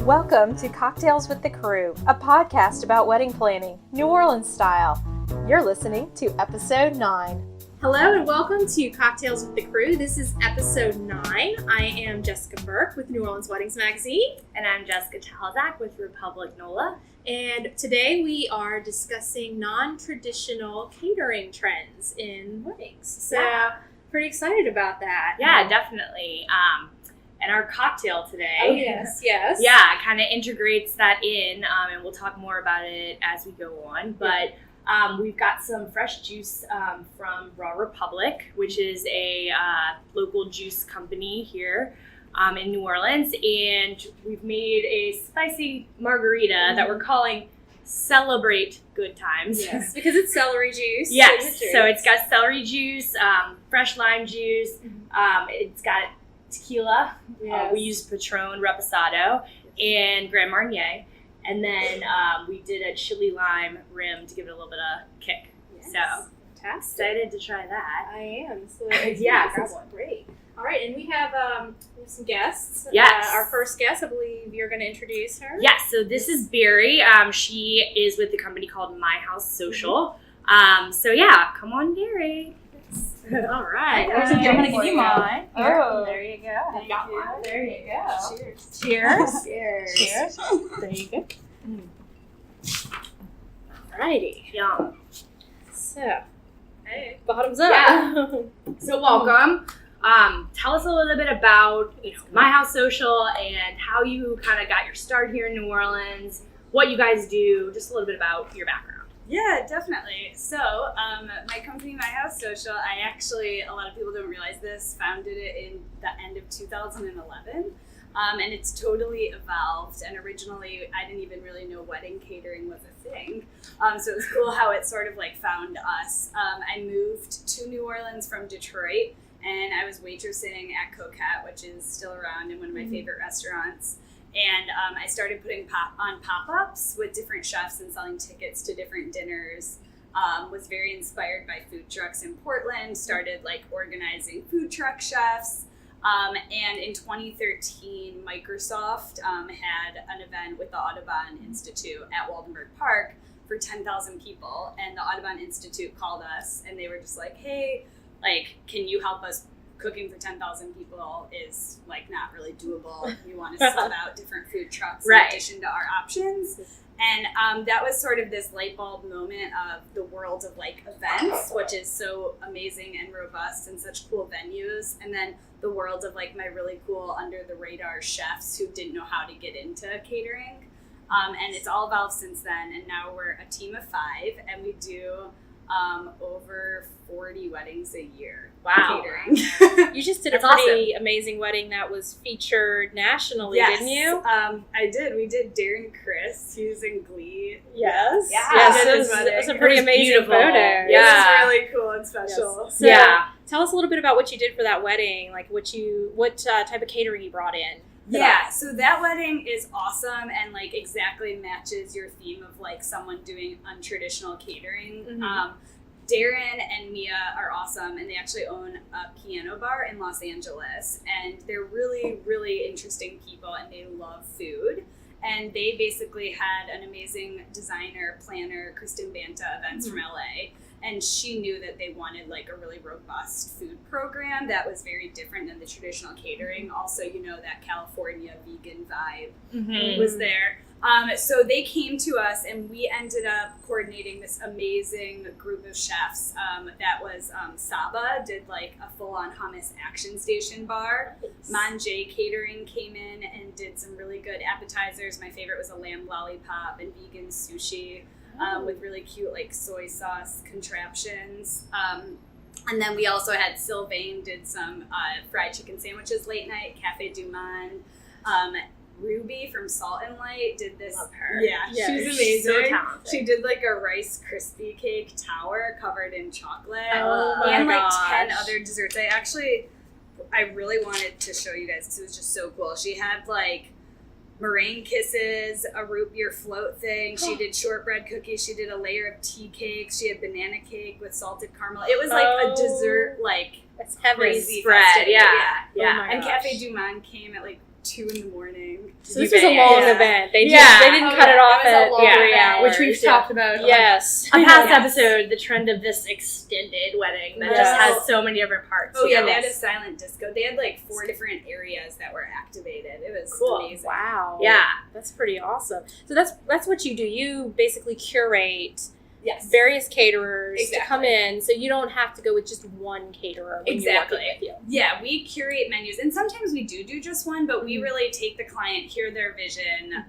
Welcome to Cocktails with the Crew, a podcast about wedding planning, New Orleans style. You're listening to episode 9. Hello and welcome to Cocktails with the Crew. This is episode 9. I am Jessica Burke with New Orleans Weddings Magazine. And I'm Jessica Talzak with Republic NOLA. And today we are discussing non-traditional catering trends in weddings. So pretty excited about that. Yeah, definitely. And our cocktail today. Oh, yes. Yeah, kind of integrates that in, and we'll talk more about it as we go on. But we've got some fresh juice from Raw Republic, which is a local juice company here in New Orleans. And we've made a spicy margarita that we're calling Cel-ebrate Good Times. Yes, because it's celery juice. Yes, so it's got celery juice, fresh lime juice. It's got tequila. Yes. We used Patron Reposado and Grand Marnier. And then we did a chili lime rim to give it a little bit of kick. Yes. So Fantastic. excited to try that. I am. So Yeah, grab one. Great. All right, and we have some guests. Yes. Our first guest, I believe you're going to introduce her. Yes, so this is Barrie. She is with the company called My House Social. So yeah, come on, Barrie. All right. I'm going to give you mine. Oh, there you go. Thank you. There you go. Cheers. Cheers. Cheers. There you go. Alrighty. Yum. So, Hey. bottoms up. Yeah. So welcome. Tell us a little bit about My House Social and how you kind of got your start here in New Orleans, what you guys do, just a little bit about your background. Yeah, definitely. So, my company, My House Social, I actually, a lot of people don't realize this, founded it in the end of 2011. And it's totally evolved. And originally, I didn't even really know wedding catering was a thing. So it was cool how it sort of like found us. I moved to New Orleans from Detroit, and I was waitressing at Coquette, which is still around and one of my favorite restaurants. And I started putting pop-ups with different chefs and selling tickets to different dinners. Was very inspired by food trucks in Portland, started like organizing food truck chefs. And in 2013, Microsoft had an event with the Audubon Institute at Waldenburg Park for 10,000 people. And the Audubon Institute called us and they were just like, hey, like, can you help us? Cooking for 10,000 people is like not really doable. We want to sub out different food trucks in addition to our options. And that was sort of this light bulb moment of the world of like events, which is so amazing and robust and such cool venues. And then the world of like my really cool under the radar chefs who didn't know how to get into catering. And it's all evolved since then. And now we're a team of 5 and we do over 40 weddings a year. Wow. Catering. You just did That's a pretty amazing wedding that was featured nationally, didn't you? I did. We did Darren Criss. He was in Glee. Yes. Yeah. Yes, Did it his was wedding. a pretty It was amazing beautiful. photo. Yeah. It was really cool and special. Yes. So Yeah. tell us a little bit about what you did for that wedding, like what type of catering you brought in. Yeah, so that wedding is awesome and like exactly matches your theme of like someone doing untraditional catering. Mhm. Darren and Mia are awesome and they actually own a piano bar in Los Angeles and they're really, really interesting people and they love food. And they basically had an amazing designer, planner, Kristen Banta events from LA. And she knew that they wanted like a really robust food program that was very different than the traditional catering. Also, you know, that California vegan vibe was there. So they came to us and we ended up coordinating this amazing group of chefs. That was Saba did like a full-on hummus action station bar. Manje Catering came in and did some really good appetizers. My favorite was a lamb lollipop and vegan sushi. With really cute like soy sauce contraptions. And then we also had Sylvain did some fried chicken sandwiches late night, Cafe Du Monde. Ruby from Salt and Light did this. Love her. Yeah, Yeah, she's she's amazing. so talented. She did like a Rice Krispie cake tower covered in chocolate. Oh my and like gosh. 10 other desserts. I really wanted to show you guys because it was just so cool. She had like meringue kisses, a root beer float thing. She did shortbread cookies. She did a layer of tea cakes. She had banana cake with salted caramel. It was like a dessert, like That's heavy crazy spread. festive. Yeah. Oh my And gosh. Cafe Du Monde came at like 2 a.m. So this was a long event. They didn't cut it off at 3 hours. Which we've talked about. Yes. A past episode, the trend of this extended wedding that just has so many different parts. Oh yeah, they had a silent disco. They had like 4 different areas that were activated. It was amazing. Wow. Yeah. That's pretty awesome. So that's what you do. You basically curate various caterers to come in, so you don't have to go with just one caterer when you're working with you. Yeah, we curate menus, and sometimes we do just one, but we really take the client, hear their vision,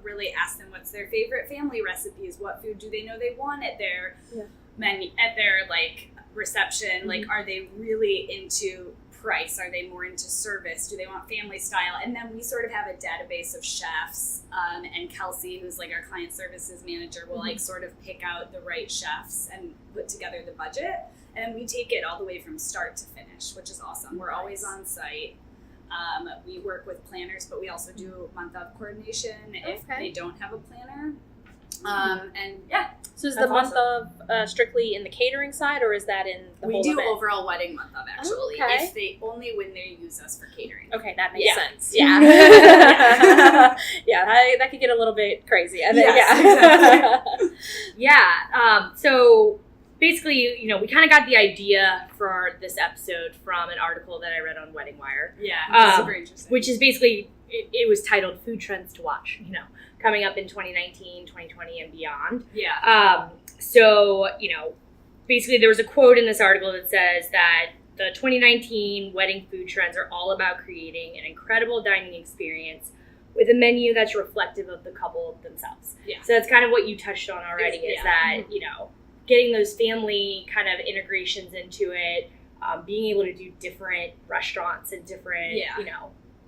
really ask them what's their favorite family recipes, what food do they know they want at their menu, at their like reception, like are they really into price? Are they more into service? Do they want family style? And then we sort of have a database of chefs, and Kelsey, who's like our client services manager, will like sort of pick out the right chefs and put together the budget. And we take it all the way from start to finish, which is awesome. We're always on site. We work with planners, but we also do month-of coordination if they don't have a planner. And so is the month of strictly in the catering side, or is that in the whole We do event? overall wedding month of, actually. Okay. If they only when they use us for catering. Okay, that makes sense. Yeah. That could get a little bit crazy. I think, Exactly. So basically, we kind of got the idea for this episode from an article that I read on Wedding Wire. Yeah, super interesting. Which is basically, it was titled Food Trends to Watch, coming up in 2019, 2020, and beyond. Yeah. So, basically there was a quote in this article that says that the 2019 wedding food trends are all about creating an incredible dining experience with a menu that's reflective of the couple themselves. Yeah. So that's kind of what you touched on already, is that, getting those family kind of integrations into it, being able to do different restaurants and different,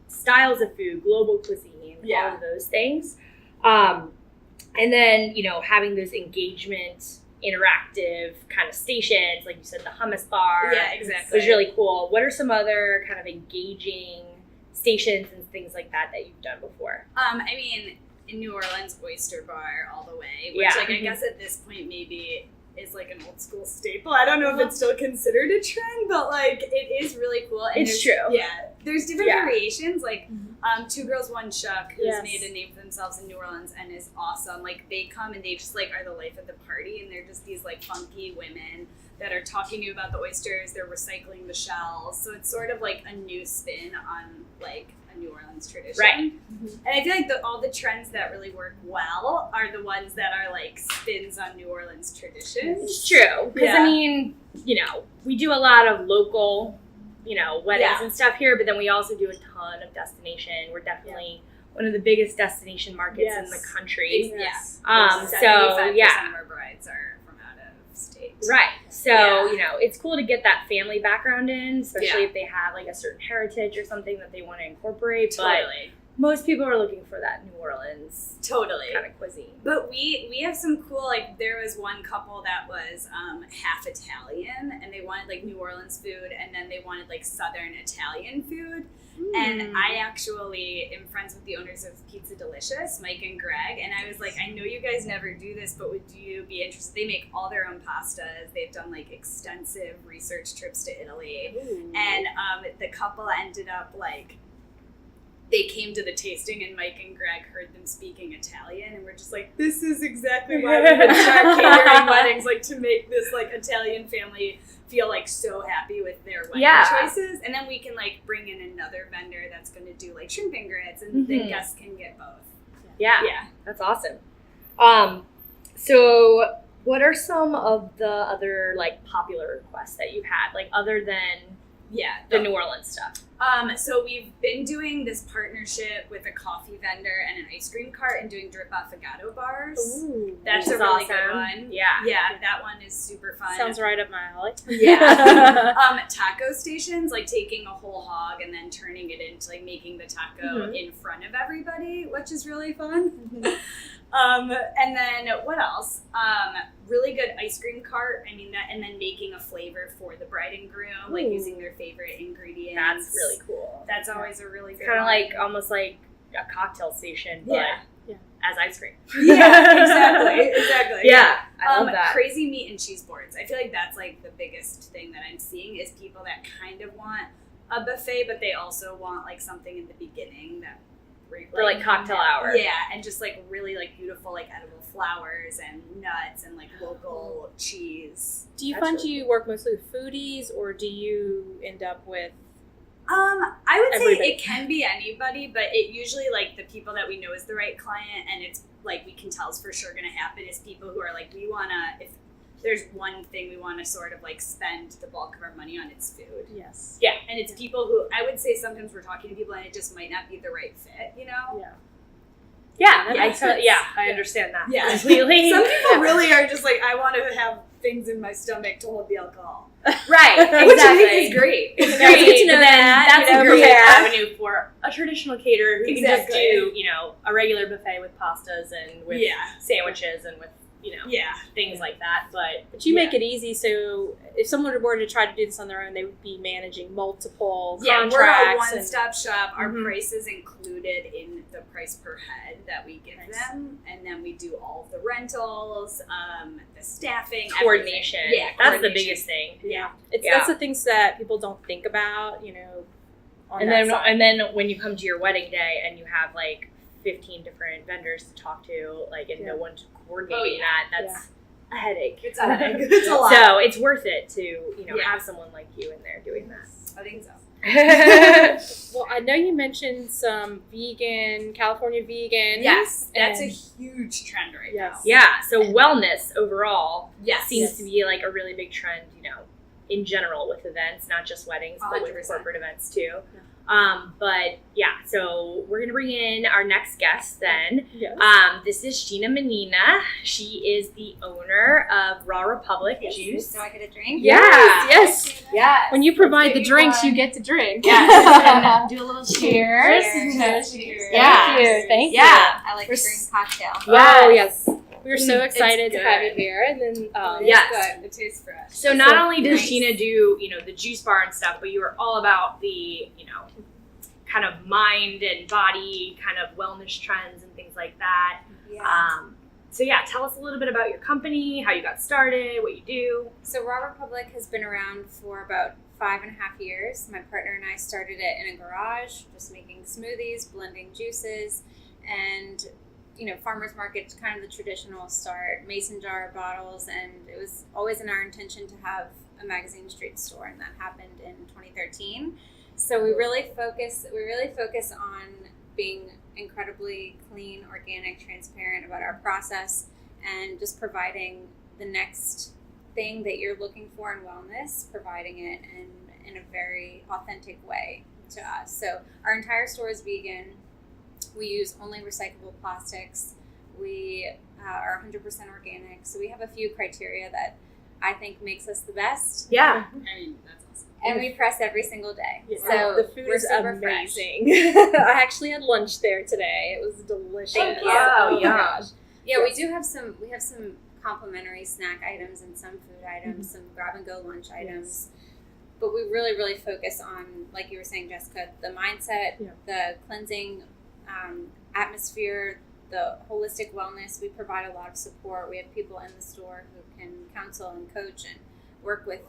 styles of food, global cuisine, all of those things. And then, having those engagement, interactive kind of stations, like you said, the hummus bar. Yeah, exactly. Was really cool. What are some other kind of engaging stations and things like that you've done before? I mean, in New Orleans, Oyster Bar all the way, which I guess at this point maybe is like an old school staple. I don't know if it's still considered a trend, but like it is really cool. And it's true. Yeah. There's different variations, like Two Girls, One Shuck, who's made a name for themselves in New Orleans and is awesome. Like they come and they just like are the life of the party, and they're just these like funky women that are talking to you about the oysters, they're recycling the shells. So it's sort of like a new spin on like a New Orleans tradition. Right. And I feel like all the trends that really work well are the ones that are like spins on New Orleans traditions. It's true. Because I mean, we do a lot of local, weddings and stuff here, but then we also do a ton of destination. We're definitely one of the biggest destination markets in the country. Yes. 75% of our brides are from out of state. Right. So, it's cool to get that family background in, especially if they have like a certain heritage or something that they want to incorporate. Totally. But most people are looking for that New Orleans kind of cuisine. But we have some cool, like there was one couple that was half Italian, and they wanted like New Orleans food, and then they wanted like Southern Italian food. And I actually am friends with the owners of Pizza Delicious, Mike and Greg, and I was like, I know you guys never do this, but would you be interested? They make all their own pastas. They've done like extensive research trips to Italy. And the couple ended up like, they came to the tasting and Mike and Greg heard them speaking Italian, and we're just like, this is exactly why we would start catering weddings, like to make this like Italian family feel like so happy with their wedding choices. And then we can like bring in another vendor that's going to do like shrimp and grits, and the guests can get both. Yeah. That's awesome. So what are some of the other like popular requests that you've had, like other than the New Orleans stuff? So we've been doing this partnership with a coffee vendor and an ice cream cart and doing drip affogato bars. Ooh, that's a really good one. Yeah, that one is super fun. Sounds right up my alley. Taco stations, like taking a whole hog and then turning it into like making the taco in front of everybody, which is really fun. And then what else? Really good ice cream cart. I mean that, and then making a flavor for the bride and groom, like using their favorite ingredients. That's really cool. That's always a really good kind of one. like almost like a cocktail station, but as ice cream. Exactly. Yeah, I love that. Crazy meat and cheese boards. I feel like that's like the biggest thing that I'm seeing is people that kind of want a buffet, but they also want like something in the beginning that For like cocktail hour. Yeah, and just like really like beautiful like edible flowers and nuts and like local cheese. Do you find you work mostly with foodies, or do you end up with I would say everybody? it can be anybody, but it usually like the people that we know is the right client, and it's like we can tell is for sure going to happen is people who are like, we want to, if there's one thing we want to sort of like spend the bulk of our money on, it's food. Yes. Yeah. And it's people who, I would say sometimes we're talking to people and it just might not be the right fit, you know? Yeah. Yeah, Yeah, I understand that Yeah. completely. Some people really are just like, I want to have things in my stomach to hold the alcohol. Right, exactly. Which I think is great. It's That's great. good to know But then that, that's you know, a great prepare. avenue for a traditional caterer who can just do, a regular buffet with pastas and with sandwiches and with, things like that. But you make it easy, so if someone were to try to do this on their own, they would be managing multiple contracts. We're a and- one-stop shop. Our Mhm. price is included in the price per head that we give Nice. them, and then we do all of the rentals, the staffing, Coordination. everything. Yeah, That's the coordination. biggest thing. Yeah. Yeah. That's the things that people don't think about, on And that then side. and then when you come to your wedding day and you have like 15 different vendors to talk to, like, and no one to coordinate that's a headache. It's a headache. It's a lot. So it's worth it to, Yeah. have someone like you in there doing that. I think so. Well, I know you mentioned some California vegan. Yes, that's a and- huge trend right Yes. now. Yeah, so wellness overall Yes. seems to be like a really big trend, in general with events, not just weddings, but with 100%. corporate events too. But yeah, so we're gonna bring in our next guest then. Yes. This is Sheena Mannina. She is the owner of Raw Republic Juice. So I get a drink? Yes. Yeah. When you provide the drinks, you get to drink. Yeah. And do a little cheers. Cheers. Yeah. Thank you. Yeah. I like a green cocktail. Wow, yes. We were so excited to good. have you here. And then, Yes. Good. It tastes fresh. So not only does nice. Sheena do, the juice bar and stuff, but you are all about the, kind of mind and body kind of wellness trends and things like that. Yeah. So yeah, tell us a little bit about your company, how you got started, what you do. So Raw Republic has been around for about 5.5 years. My partner and I started it in a garage, just making smoothies, blending juices, and farmers market's kind of the traditional start, mason jar bottles, and it was always in our intention to have a magazine street store, and that happened in 2013. So we really focus on being incredibly clean, organic, transparent about our process, and just providing the next thing that you're looking for in wellness, providing it in a very authentic way to us. So our entire store is vegan. We use only recyclable plastics. We are 100% organic. So we have a few criteria that I think makes us the best. Yeah. I mean, that's awesome. And we press every single day. Yeah. So the food we're is super fresh. amazing. I actually had lunch there today. It was delicious. Thank you. Oh, my yeah. gosh. Yeah, we do have some. We have some complimentary snack items and some food items, some grab and go lunch items. But we really, really focus on, like you were saying, Jessica, the mindset, the cleansing atmosphere, the holistic wellness. We provide a lot of support. We have people in the store who can counsel and coach and work with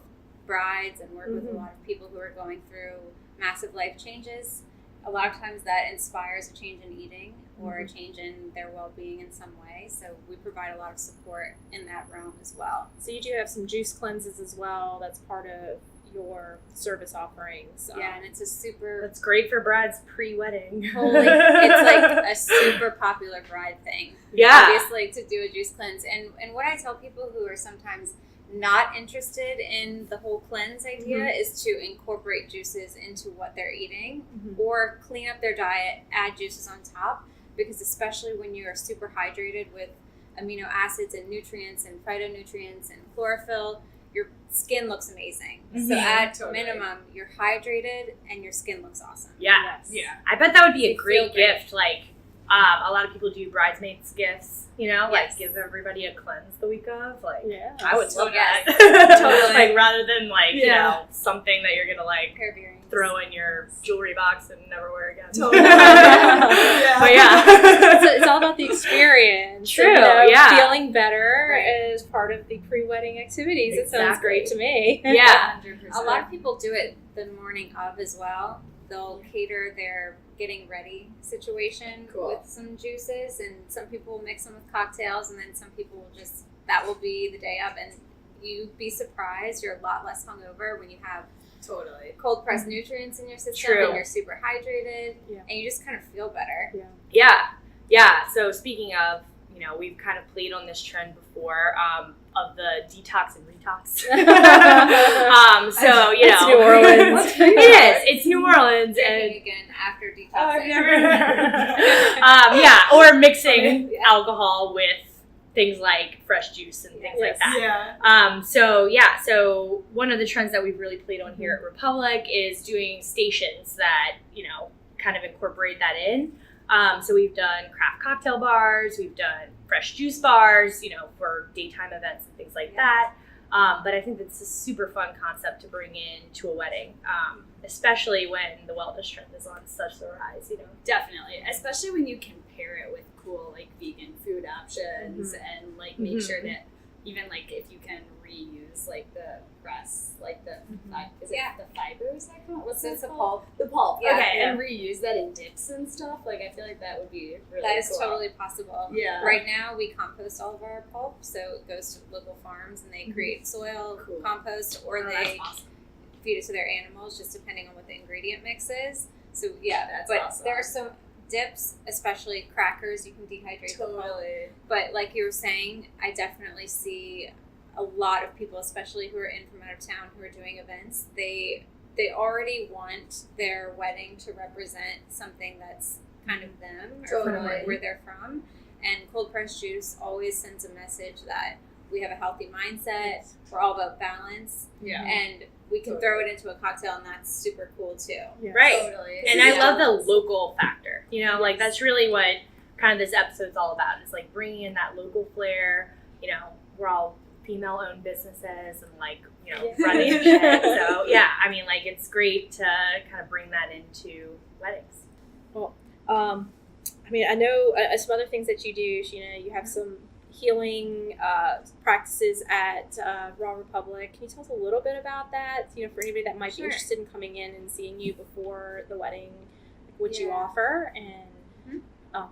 brides and work with a lot of people who are going through massive life changes. A lot of times that inspires a change in eating or a change in their well-being in some way. So we provide a lot of support in that realm as well. So you do have some juice cleanses as well. That's part of your service offerings. Yeah, and it's a super That's great for brides pre-wedding. totally, it's like a super popular bride thing. Yeah. Obviously, to do a juice cleanse. And what I tell people who are sometimes not interested in the whole cleanse idea is to incorporate juices into what they're eating or clean up their diet, add juices on top, because especially when you are super hydrated with amino acids and nutrients and phytonutrients and chlorophyll, your skin looks amazing. So at minimum, you're hydrated and your skin looks awesome. Yeah. Yeah. I bet that would be a You great feel great. gift. Like, a lot of people do bridesmaids gifts, like Yes. give everybody a cleanse the week of. Like, Yeah. I would love Yes. that. Totally. Like, rather than something that you're gonna like Pair of earrings. throw in your jewelry box and never wear again. Totally. But yeah. It's all about the experience. experience. True, And, yeah. Feeling better Right. is part of the pre-wedding activities. It sounds Exactly. great to me. Yeah. 100%. A lot of people do it the morning of as well. They'll cater their getting ready situation Cool. with some juices, and some people will mix them with cocktails, and then some people will just, that will be the day of, and you'd be surprised, you're a lot less hungover when you have Totally. cold pressed nutrients in your system True. and you're super hydrated, Yeah. and you just kind of feel better. Yeah. So speaking of, we've kind of played on this trend before of the detox and retox. So It's New Orleans. it is. It's New Orleans, Drinking and again after detoxing. I've never. or mixing alcohol with things like fresh juice and things like that. Yeah. So one of the trends that we've really played on here at Republic is doing stations that, kind of incorporate that in. So we've done craft cocktail bars, we've done fresh juice bars, for daytime events and things like that. But I think that's a super fun concept to bring in to a wedding, especially when the wellness trend is on such the rise, Definitely, especially when you can pair it with cool like vegan food options and like make sure that even like if you can reuse like the crusts, like the is it the fibers that come? What's It's that a called? pulp. The pulp. Yeah, okay, yeah. and reuse that in dips and stuff. Like I feel like that would be really That is cool. totally possible. Yeah. Right now, we compost all of our pulp, so it goes to local farms and they create soil Cool. compost, or Oh, they that's awesome. feed it to their animals, just depending on what the ingredient mix is. So yeah, That's but awesome. there are some dips, especially crackers, you can dehydrate the pulp. Totally. But like you were saying, I definitely see a lot of people, especially who are in from out of town, who are doing events. They already want their wedding to represent something that's kind of them or from Totally. where they're from. And cold pressed juice always sends a message that we have a healthy mindset. We're all about balance, Yeah. and we can throw it into a cocktail, and that's super cool too. Right. Totally. And I love the local factor. Like that's really what kind of this episode's all about. It's like bringing in that local flair. We're all female-owned businesses and running shit. So yeah, I mean, it's great to kind of bring that into weddings. I know some other things that you do, Sheena. You have some healing practices at Raw Republic. Can you tell us a little bit about that? For anybody that might be Sure. interested in coming in and seeing you before the wedding, what you Yeah. offer and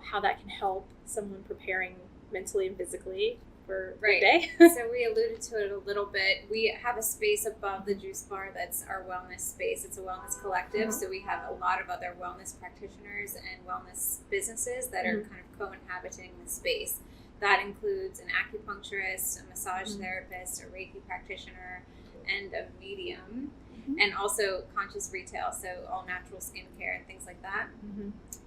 how that can help someone preparing mentally and physically for the Right. day. So we alluded to it a little bit. We have a space above the juice bar that's our wellness space. It's a wellness collective, so we have a lot of other wellness practitioners and wellness businesses that are kind of co-inhabiting the space. That includes an acupuncturist, a massage therapist, a Reiki practitioner, and a medium, and also conscious retail, so all natural skincare and things like that.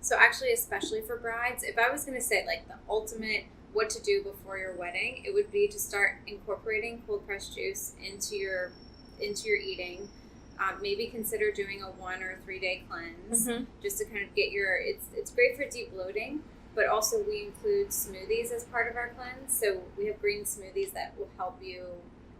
So actually, especially for brides, if I was going to say the ultimate what to do before your wedding, it would be to start incorporating cold pressed juice into your eating. Maybe consider doing a 1 or 3 day cleanse just to kind of get your. It's great for deep bloating, but also we include smoothies as part of our cleanse. So we have green smoothies that will help you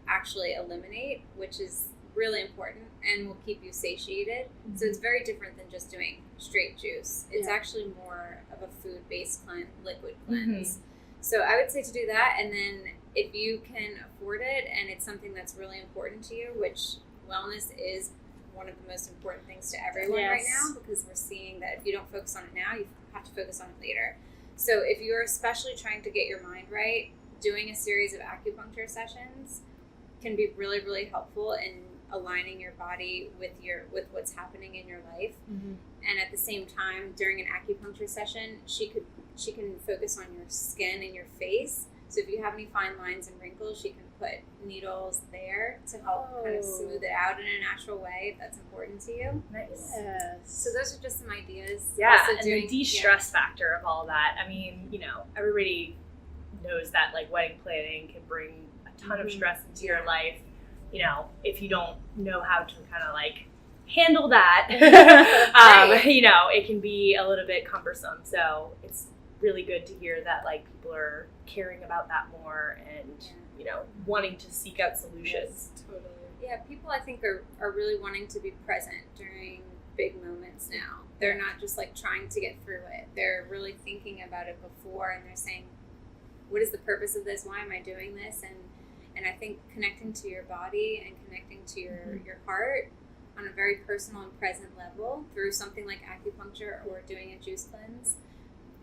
actually eliminate, which is really important and will keep you satiated. So it's very different than just doing straight juice. It's actually more of a food-based liquid cleanse. So I would say to do that, and then if you can afford it and it's something that's really important to you, which wellness is one of the most important things to everyone right now, because we're seeing that if you don't focus on it now, you have to focus on it later. So if you're especially trying to get your mind right, doing a series of acupuncture sessions can be really, really helpful in aligning your body with what's happening in your life. And at the same time, during an acupuncture session, she can focus on your skin and your face. So if you have any fine lines and wrinkles, she can put needles there to help kind of smooth it out in a natural way if that's important to you. Nice. So those are just some ideas. Yeah, Also and the de-stress factor of all that. I mean, everybody knows that wedding planning can bring a ton of stress into your life. If you don't know how to kind of handle that, it can be a little bit cumbersome. So it's really good to hear that people are caring about that more and wanting to seek out solutions. Totally. Yeah, people I think are really wanting to be present during big moments now. They're not just trying to get through it. They're really thinking about it before, and they're saying, what is the purpose of this? Why am I doing this? And I think connecting to your body and connecting to your heart on a very personal and present level through something like acupuncture or doing a juice cleanse,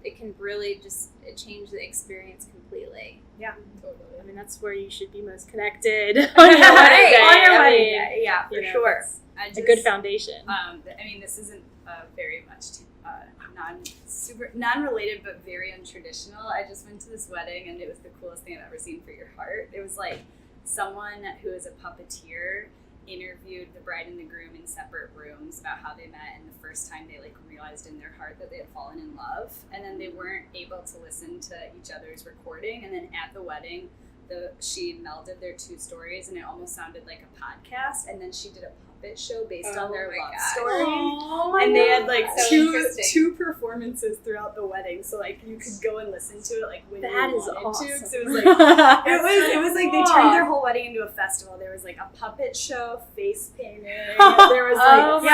it can really just change the experience completely. Yeah, totally. I mean, that's where you should be most connected on your wedding day. On your wedding day, yeah, for sure. A good foundation. I mean, this isn't very much non-related, but very untraditional. I just went to this wedding, and it was the coolest thing I've ever seen for your heart. It was like someone who is a puppeteer interviewed the bride and the groom in separate rooms about how they met, and the first time they like realized in their heart that they had fallen in love, and then they weren't able to listen to each other's recording, and then at the wedding she melded their two stories, and it almost sounded like a podcast, and then she did a puppet show based on their love story. And they had like two performances throughout the wedding, so like you could go and listen to it like when you wanted to. Awesome. Because it was like it was like they turned their whole wedding into a festival. There was like a puppet show, face painting. There was like the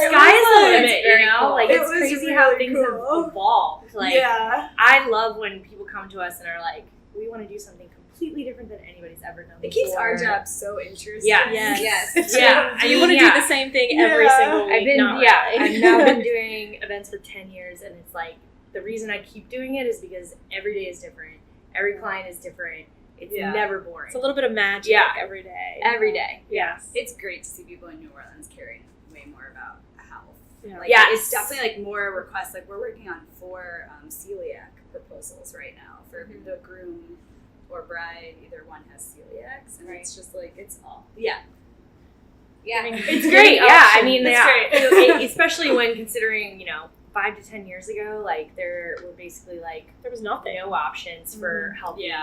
sky is the limit, you know? Cool. Like it's crazy really how things cool. have evolved. Like I love when people come to us and are like, we want to do something completely different than anybody's ever done before. It keeps our job so interesting. Yes. Yeah. And you want to do the same thing every single week. I've now been doing events for 10 years, and it's like the reason I keep doing it is because every day is different. Every client is different. It's never boring. It's a little bit of magic every day. Every day. Yes. It's great to see people in New Orleans caring way more about health. Yeah. Like, it's definitely like more requests. Like we're working on 4 celiac proposals right now for the groom or bride. Either one has celiacs, and it's just like it's all Yeah, it's great. I mean, it's great. Especially when considering 5 to 10 years ago, like there were basically like there was nothing. No options for healthy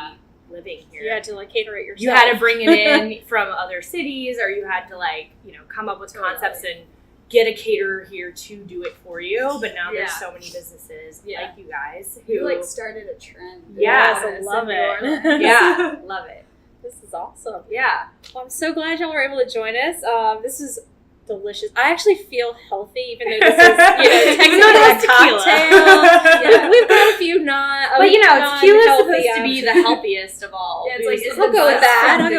living here. You had to like cater it yourself. You had to bring it in from other cities, or you had to like come up with concepts and get a caterer here to do it for you. But now there's so many businesses like you guys who like started a trend. Yes, I love it. Yeah, love it. This is awesome. Yeah. Well, I'm so glad y'all were able to join us. This is delicious. I actually feel healthy, even though this is, technically a cocktail. We've got a few but tequila is supposed to be the healthiest of all. Yeah, it's like I'll go with that.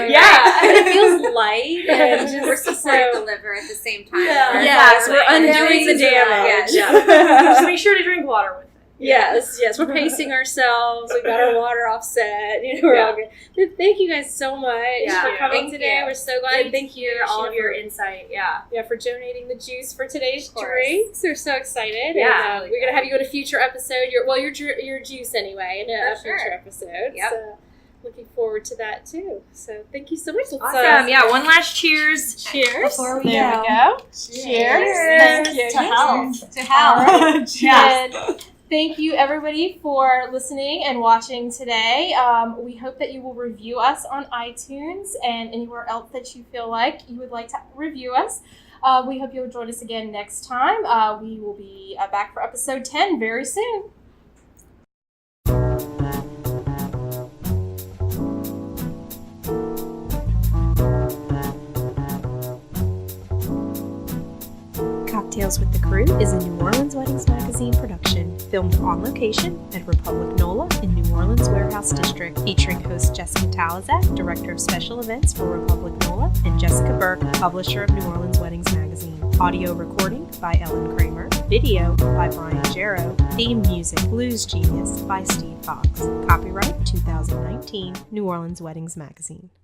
Yeah. It feels light, and we're supporting the liver at the same time. Yes, we're undoing the damage. Just make sure to drink water with it. Yes, we're pacing ourselves. We've got our water offset. We're all good. Thank you guys so much for coming today. We're so glad. And thank you for all of your insight. Yeah, for donating the juice for today's drinks. We're so excited. Yeah, and, we're gonna have you go to a future episode. Your juice anyway in a future episode. Yep. So looking forward to that too. So thank you so much. Awesome. One last cheers. Cheers. Before we there go. We go. Cheers. To health. To health. And thank you, everybody, for listening and watching today. We hope that you will review us on iTunes and anywhere else that you feel like you would like to review us. We hope you'll join us again next time. We will be back for episode 10 very soon. Cocktails with the Crew is a New Orleans Weddings Magazine production, filmed on location at Republic NOLA in New Orleans Warehouse District, featuring host Jessica Talazak, Director of Special Events for Republic NOLA, and Jessica Burke, Publisher of New Orleans Weddings Magazine. Audio recording by Ellen Kramer. Video by Brian Jarrow. Theme music, Blues Genius by Steve Fox. Copyright 2019, New Orleans Weddings Magazine.